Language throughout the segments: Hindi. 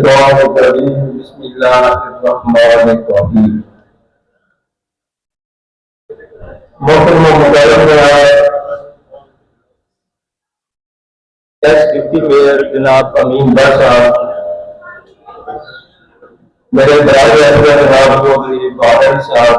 बिस्मिल्लाहिर्रहमानिर्रहीम। मोहतरम मुकर्रम डिप्टी मेयर जनाब अमीन बट साहब, मेरे बराबर जनाब चौधरी बादल साहब,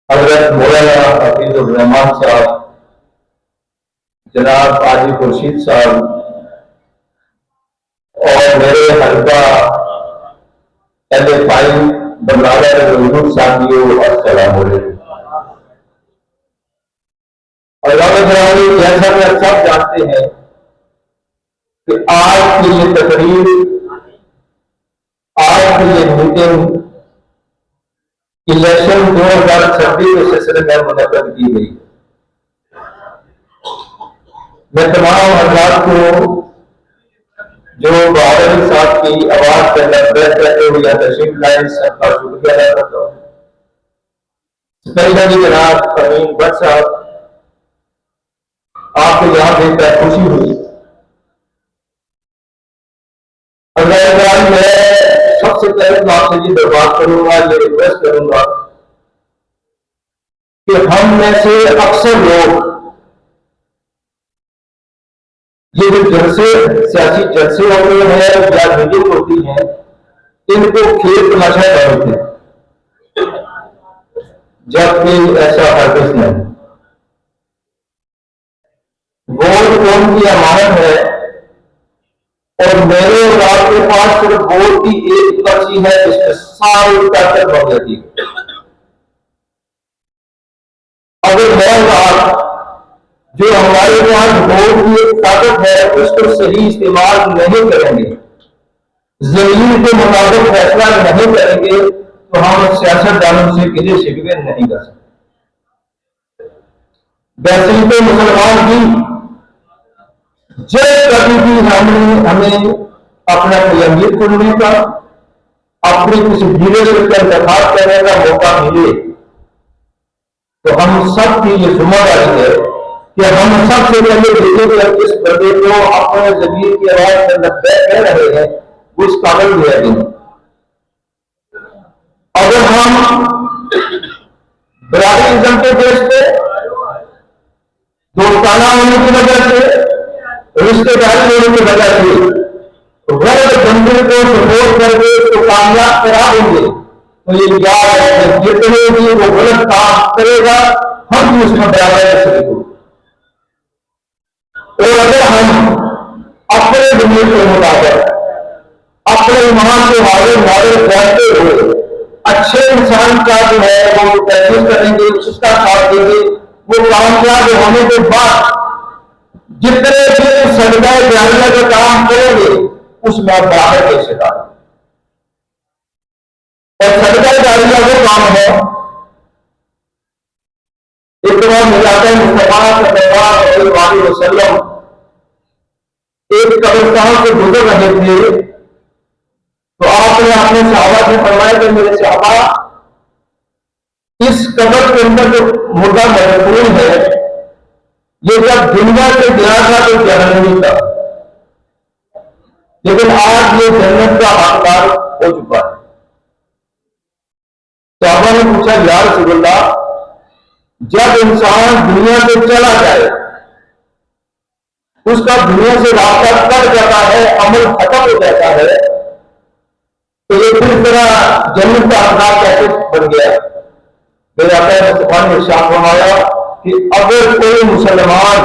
हजरत मौलाना हफीजुर रहमान साहब, जनाब हाजी खुर्शीद साहब और मेरे हल्का फाइल बरनाला के साथियों, अस्सलाम वालेकुम। और जैसा कि आप सब जानते हैं कि आज की ये तकरीर, आज की ये मीटिंग इलेक्शन 2026 के सिलसिले में मुनक्कद की गई। मैं तमाम हजरात को जो बादल साहब की आवाज के अंदर बैठ करते हुए या तशरीफ लाए, सबका शुक्रिया अदा करता हूँ। स्पेशली जनाब अमीन भट्ट साहब, आपको यहाँ देखकर खुशी हुई। मैं सबसे पहले तो आपसे ये दरख्वास्त करूंगा, ये रिक्वेस्ट करूंगा कि हम में से अक्सर लोग ये जो जलसे, सियासी जलसे होते हैं या मीटिंग होती है, इनको खेल तमाशा करते हैं, जबकि ऐसा हरगिज़ नहीं। वोट कौन की अमानत है और मेरे और आपके पास सिर्फ वोट की एक पर्ची है जिसमें सारी ताकत बढ़ जाती है। अगर मैं जो हमारे पास वोट की एक ताकत है उसको सही इस्तेमाल नहीं करेंगे, जमीन के मुताबिक फैसला नहीं करेंगे, तो हम सियासतदानों से गिले शिकवे नहीं कर सकते। वैसे तो मुसलमान भी जब कभी भी हमें अपना कोई अमीर चुनने का, अपनी किसी लीडरशिप का इंतखाब करने का मौका मिले, तो हम सबकी ये जिम्मेदारी है कि हम सबसे पहले देखेंगे इस बंदे को अपने जमीन की आवाज के अंदर कह रहे हैं उस कागज में है। अगर हम बराबरिज्म के देश पे दोस्ताना होने की वजह से, रिश्तेदारी होने की वजह से गलत बंदे को सपोर्ट करके उसको कामयाब करा देंगे, तो ये याद है जितने भी वो गलत काम करेगा हम भी उसमें बराबर कर सकेंगे। और अगर हम अपने जमीन के मुताबिक अपने ईमान के मॉडल जानते हुए अच्छे इंसान का जो है वो प्रैक्टिस करेंगे, उसका साथ देंगे, वो कामयाब होने के बाद जितने भी सजदा जारिया का काम करेंगे उसमें आप बराबर के शिकार। और सजदा जारिया वो काम है, एक बार मिलाते मुस्तफा सल्लल्लाहु अलैहि वसल्लम एक कब्रिस्तान से गुजर रहे थे, तो आपने अपने सहाबा से फरमाया कि मेरे सहाबा, इस कब्र के अंदर जो मुर्दा मदफून है ये जब दुनिया से गया था तो जहन्नमी था, लेकिन आज ये जन्नत का हकदार हो चुका है। सहाबा ने पूछा, या रसूलल्लाह, जब इंसान दुनिया से चला जाए, उसका दुनिया से रास्ता कट जाता है, अमल खत्म हो जाता है, तो ये फिर तरह जन्नत का हकदार कैसे बन गया? मेरे आका मुस्तफा ने इरशाद फरमाया कि अगर कोई मुसलमान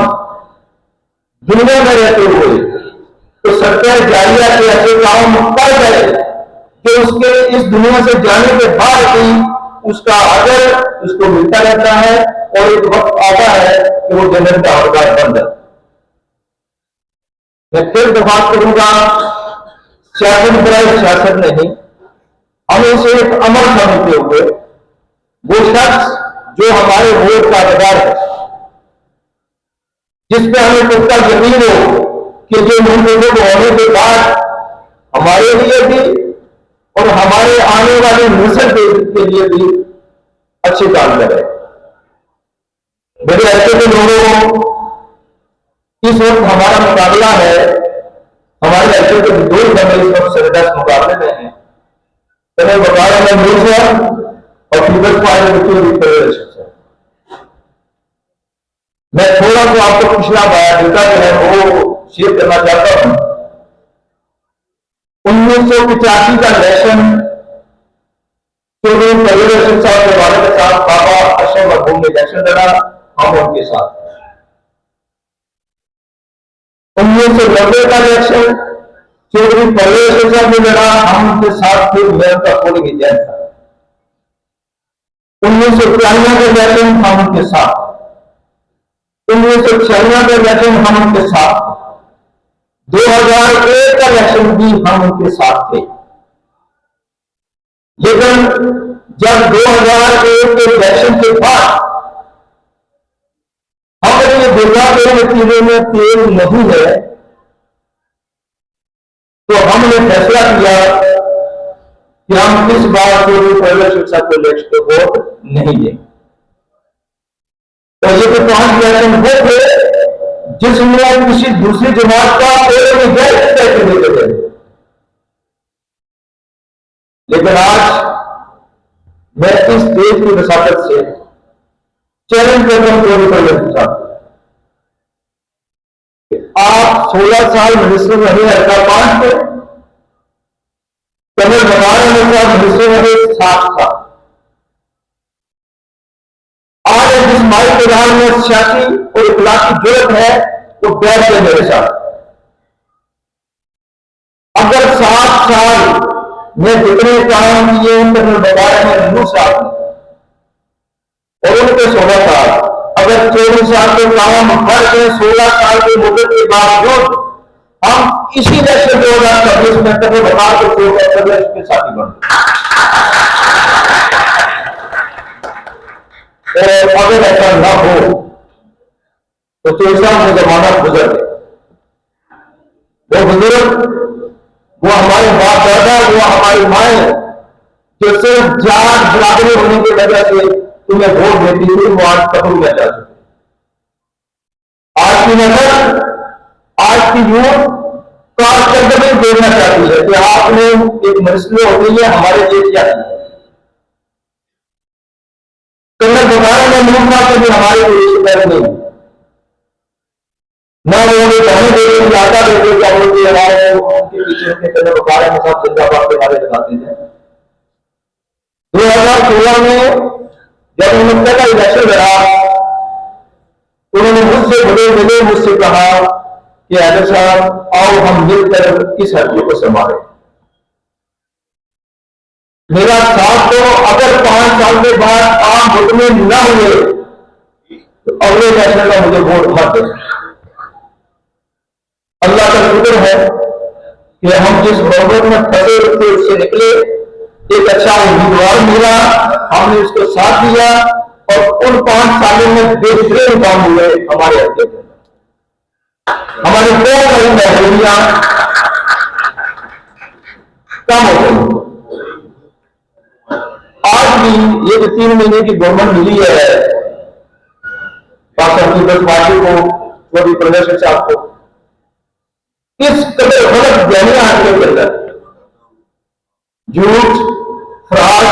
दुनिया में रहते हुए तो सदका जारिया के ऐसे काम कर जाए कि उसके इस दुनिया से जाने के बाद भी उसका अजर उसको मिलता रहता है, और एक वक्त आता है कि वो जन्नत का हकदार बन जाता है। मैं फिर बात करूंगा, सियासत बुराई सियासत नहीं, हम इसे एक अमल समझते हुए वो शख्स जो हमारे वोट का अधिकार है, जिसपे हमें पुख्ता यकीन हो कि जो मुल्कों को होने के बाद हमारे लिए भी और हमारे आने वाले नस्ल के लिए भी अच्छे काम करे। मेरे ऐसे के लोगों, इस वक्त हमारा मुकाबला है, हमारे ऐसे के दो बने इस वक्त सरदस्त मुकाबले में है। तो बता रहे हैं मूर्सा और पीपल्स पार्टी की प्रदेश से। मैं थोड़ा सा आपको पिछला बायोडाटा जो है वो शेयर करना चाहता हूं। 1985 का इलेक्शन चौधरी परवेज साहब के वाले के साथ बाबा अशरफ मखदूम ने इलेक्शन लड़ा, हम उनके साथ। 1990 का इलेक्शन चौधरी परवेज साहब ने लड़ा, हम उनके साथ थे, मैं उनका पोलिंग एजेंट था। 1993 का इलेक्शन हम उनके साथ, 1996 का इलेक्शन हम उनके साथ, 2001 का इलेक्शन भी हम उनके साथ थे। लेकिन जब 2001 के इलेक्शन के बाद हमने ये देखा कि नतीजे में तेल नहीं है, तो हमने फैसला किया कि हम इस बार चौधरी परवेज शिक्षा को इलेक्शन को वोट नहीं देंगे। तो ये तो 5 इलेक्शन वो थे जिसमें किसी दूसरी जमात का कोई पैसे देते थे। लेकिन आज मैं इस देश की वसाकत से चैलेंज करता हूं चौधरी परवेज साहब, आप 16 साल मिनिस्टर रहे हैदराबाद में, कर्नल बनारस में मिनिस्टर रहे 7 साल। आज जिस माई प्रधान में सियासी और इखलाकी जरूरत है वो बैठ गए मेरे साथ। अगर 7 साल में जितने काम किए कर्नल बनारस में नूर साहब ने और उनके 16 साल, अगर 24 साल के काम भर के 16 साल के मुद्दत के बावजूद हम इसी इलेक्शन 2026 में कर्नल बनारस को छोड़कर प्रदेश के साथी बन गए। और अगर ऐसा न हो तो 24 साल में जमाना गुजर गए। वो बुजुर्ग, वो हमारे बाप दादा, वो हमारी माए जो सिर्फ जात बराबरी होने की वजह से तुम्हें वोट देती थी, वो आज कबूल में जा चुके। आज की नजर, आज की यूथ कारकर्दगी देखना चाहती है कि आपने एक मिनिस्ट्री होती है हमारे लिए क्या किया। कर्नल बनारस में मूर्खा से भी हमारे कोई शिकायत नहीं, न उन्होंने कहने देते ज्यादा देते क्या बोलते हमारे उनके पीछे उनके कर्नल बनारस में सब जिंदाबाद के बारे बताते हैं। 2016 में जब उन्होंने का इलेक्शन लड़ा, उन्होंने मुझसे मिले मुझसे कहा कि हैदर साहब आओ हम मिलकर इस हल्के को संभालें। मेरा साथ तो अगर 5 साल के बाद आप वोट में न हुए तो अगले इलेक्शन का मुझे वोट मत दें। अल्लाह का शुक्र है कि हम जिस मोहब्बत में फंसे थे उससे निकले, एक अच्छा उम्मीदवार मिला, हमने उसको साथ दिया और उन 5 सालों में बेहतरीन काम हुए हमारे हल्के के। हमारी बहुत सारी मजबूरियां कम हो गई। आज भी ये जो 3 महीने की गवर्नमेंट मिली है पाकिस्तान पीपल्स पार्टी को, चौधरी परवेज साहब को, इस कदर गलत बयानियां हासिल के अंदर झूठ, फ्रॉड,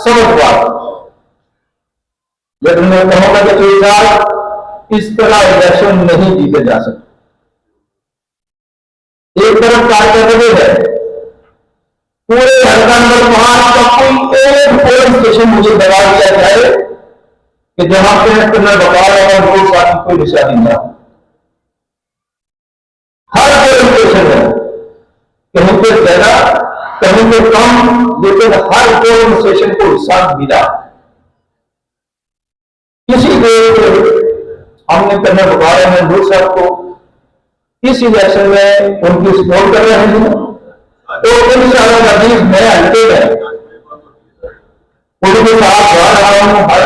समझदार, लेकिन मैं कहूंगा कि 3 साल इस तरह इलेक्शन नहीं जीते जा सकते। एक तरफ कारकर्दगी है, पूरे हल्का नंबर 5 का कोई एक पोलिंग स्टेशन मुझे दबा दिया जाए कि जहां पे कर्नल बनारस और नूर साहब की कोई निशानी न हो। हर पोलिंग स्टेशन है, कहीं पे ज्यादा कहीं पे कम, लेकिन हर पोलिंग स्टेशन को हिसाब मिला। किसी को हमने कर्नल बनारस और नूर साहब को इस इलेक्शन में उनकी सपोर्ट कर रहे हैं, तो इंशाअल्लाह अजीज मैं हल्के में उनके साथ जा रहा हूं, हर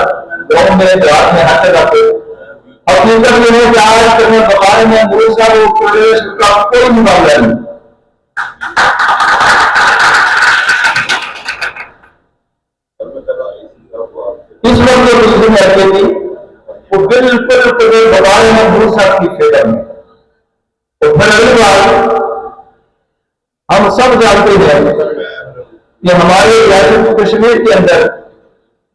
गांव में देहात में हर जगह पे। हकीकत में है कि आज कर्नल बनारस में नूर साहब और प्रदेश का कोई मुकाबला नहीं। इस वक्त जो मुस्लिम हल्के थी वो बिल्कुल कर्नल बनारस में नूर साहब की फेवर में। तो फिर अगली बार हम सब जानते हैं कि हमारे रियासत कश्मीर के अंदर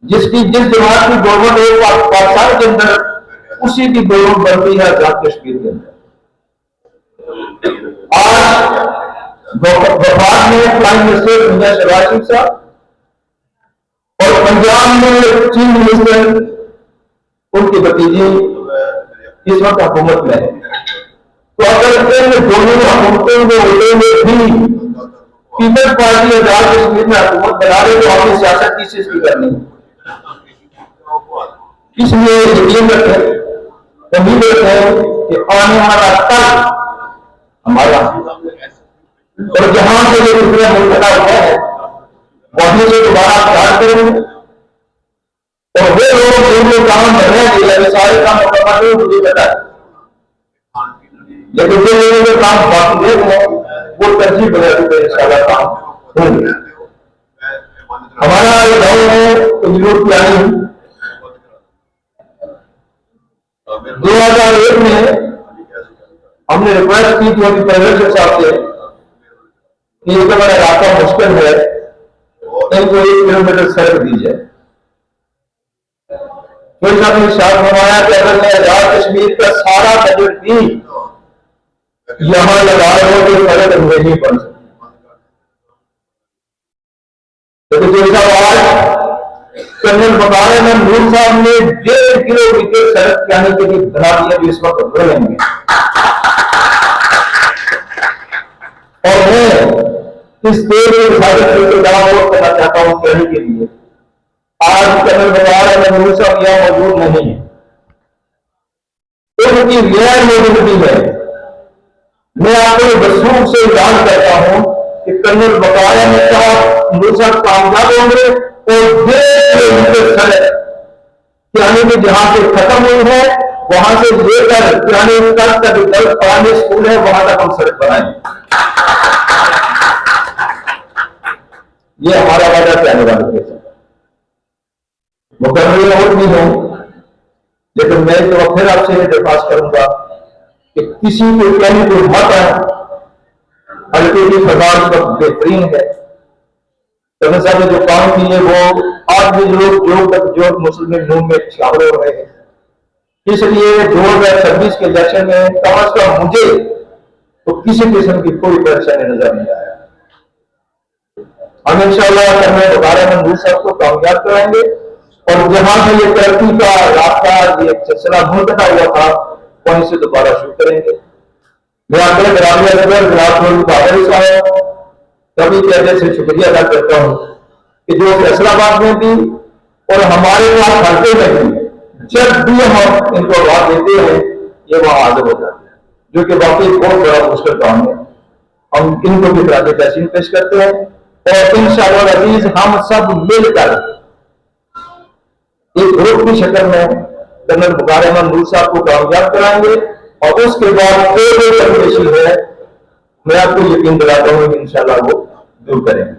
जिस जमात की गवर्नमेंट है पाकिस्तान के अंदर उसी की गवर्नमेंट बनती है आजाद कश्मीर के अंदर। आज वफाक में प्राइम मिनिस्टर मियां शहबाज शरीफ साहब और पंजाब में चीफ मिनिस्टर उनकी भतीजी इस वक्त हुकूमत में है। तो अगर इन दोनों हुकूमतों को होते हुए भी पीपल्स पार्टी आजाद कश्मीर में हुकूमत बना रही तो आपकी सियासत किस चीज की करनी है? इसलिए यकीन रखें, उम्मीद रखें कि आने वाला कल हमारा और जहां से ये दूसरा मुल्क हुआ है वहीं से दोबारा स्टार्ट करेंगे। और वे लोग जो काम कर रहे हैं सारे काम मुकम्मल मुझे पता है, लेकिन जो लोगों के काम बाकी हैं वो तरजीह बदल के इंशाल्लाह काम होंगे। हमारा ये गाँव है इंजीनियर प्लानिंग 2001 में हमने रिक्वेस्ट की थी अभी पहले साहब से कि ये बड़ा इलाका मुश्किल है, इनको 1 किलोमीटर सड़क दी जाए। कोई साहब ने इरशाद फरमाया कि अगर मैं आजाद कश्मीर का सारा बजट भी यहां लगा रहा हूं तो सड़क नहीं बन सकती। तो जो आज कर्नल बकार नूर साहब ने 1.5 किलोमीटर सड़क जाने के लिए बना दिया जो इस वक्त बोलेंगे। और मैं इस देश में करना चाहता हूं कहने के लिए आज कर्नल बकार नूर साहब यहां मौजूद नहीं है, उनकी गैर मौजूदगी है। मैं आपको वसूख से ऐलान करता हूं कि कर्नल बकाया ने कहा नूर साहब कामयाब होंगे और 1.5 किलोमीटर सड़क यानी कि जहां से खत्म हुई है वहां से लेकर यानी तक जो पुराने स्कूल है वहां तक हम सड़क बनाएंगे। ये हमारा वादा कहने वाले केस है। मुकर्रर और भी हो, लेकिन मैं तो फिर आपसे ये दरख्वास्त करूंगा कि किसी को कहने को मत है, हल्के की सरकार बेहतरीन है। कर्नल साहब ने जो काम किए वो आज भी लोग जो मुस्लिम लीग में शामिल हो रहे हैं। इसलिए 2026 के इलेक्शन में कम अज कम मुझे तो किसी किस्म की कोई परेशानी नजर नहीं आया। हम इंशाअल्लाह कर्नल बकार नूर साहब को कामयाब कराएंगे और जहां से ये तरक्की का रास्ता ये सिलसिला मुनक़ता हुआ था वहीं से दोबारा शुरू करेंगे। मैं अपने ग्रामीण साहब कभी कहने से शुक्रिया अदा करता हूं कि जो फैसलाबाद में भी और हमारे यहाँ हल्के में भी जब भी हम इनको आवाज देते हैं ये वहां हाजिर हो जाते हैं, जो कि वाकई बहुत बड़ा मुश्किल काम है। हम इनको भी खराज तहसीन पेश करते हैं और इंशाअल्लाह अजीज हम सब मिलकर एक ग्रुप की शक्ल में कर्नल बकार नूर साहब को कामयाब कराएंगे और उसके बाद जो कमिशन है मैं आपको यकीन दिलाता हूं कि इंशाअल्लाह वो दूर करेंगे।